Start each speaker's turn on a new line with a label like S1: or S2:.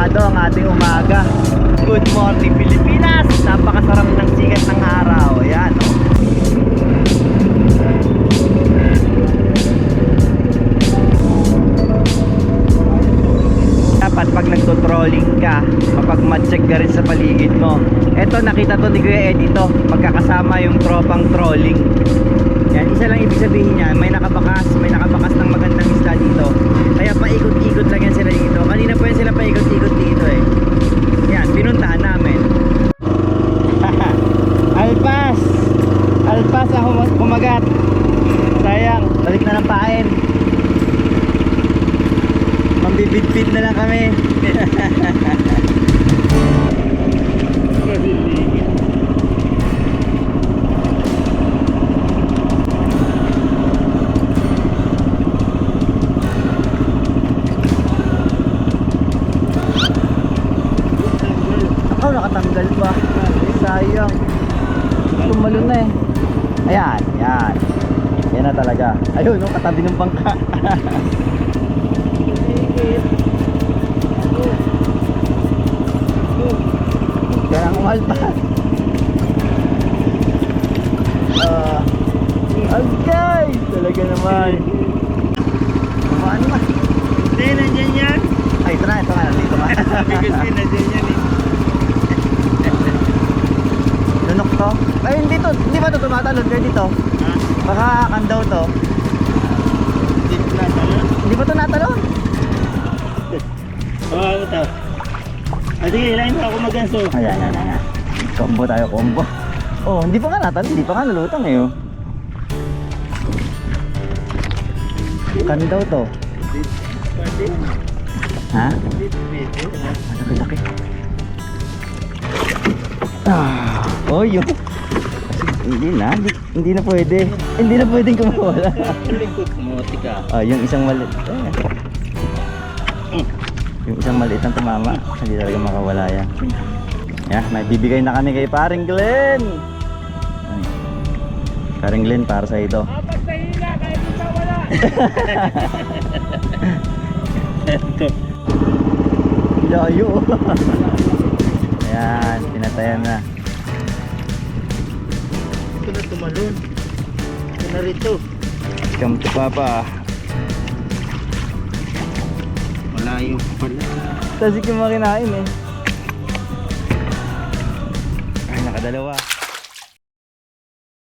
S1: Sarado ang ating umaga. Good morning Pilipinas. Napakasarap ng sikat ng araw. Ayan, no? Dapat pag nagto-trolling ka, mapag-check ka rin sa paligid mo. Eto, nakita to ni Kuya Eddie to, magkakasama yung tropang trolling. Yan, isa lang ibig sabihin niya, may nakabakas ng magandang isda dito. Kaya paikot-ikot lang yan sila dito. Kanina po yan sila paikot-ikot dito eh. Yan, pinuntahan namin. Alpas! Alpas ako kumagat. Sayang, balik na ng pain. Mambibit-bit na lang kami. Ako, nakatanggal pa. Sayang. Tumalon na eh. Ayan, yan. Yan na talaga. Ayun, no, katabi ng bangka. Kaya ang umalpas. Okay, talaga naman. Kumaan naman.
S2: Hindi, nandyan yan.
S1: Ay, ito na, nandito ka.
S2: Sabi ko siya, nandyan yan eh.
S1: Lunok to? Ay, hindi to. Hindi ba to tumatalon? Kaya dito.
S2: Ha?
S1: Baka kandaw to.
S2: Hindi ko natalon.
S1: Hindi ba to natalon?
S2: Oo, ano to? Sige, ilahin mo ako mag-anso.
S1: Ayan. Combo tayo, combo. Oh, hindi pa nga natalon. Hindi pa nga nalutang eh. Oh. Kandaw to.
S2: Pwede.
S1: Ha?
S2: Pwede.
S1: Laki-laki. Oh, yun. Hindi na pwede. Hindi na pwedeng kumawala.
S2: Likod mo, tika.
S1: Yung isang maliit. Yung isang maliit ang tumama. Hindi talaga makawala yan. Yeah, may bibigay na kami kay Paring Glenn. Ay. Paring Glenn, para sa ito.
S2: Basta hila, kahit isa wala.
S1: Layo. Ayan, pinatayan na.
S2: Ito na tumalon. Ito na rito.
S1: Come to Papa.
S2: Malayo pala.
S1: Tasik yung makinain eh. Ay, nakadalawa.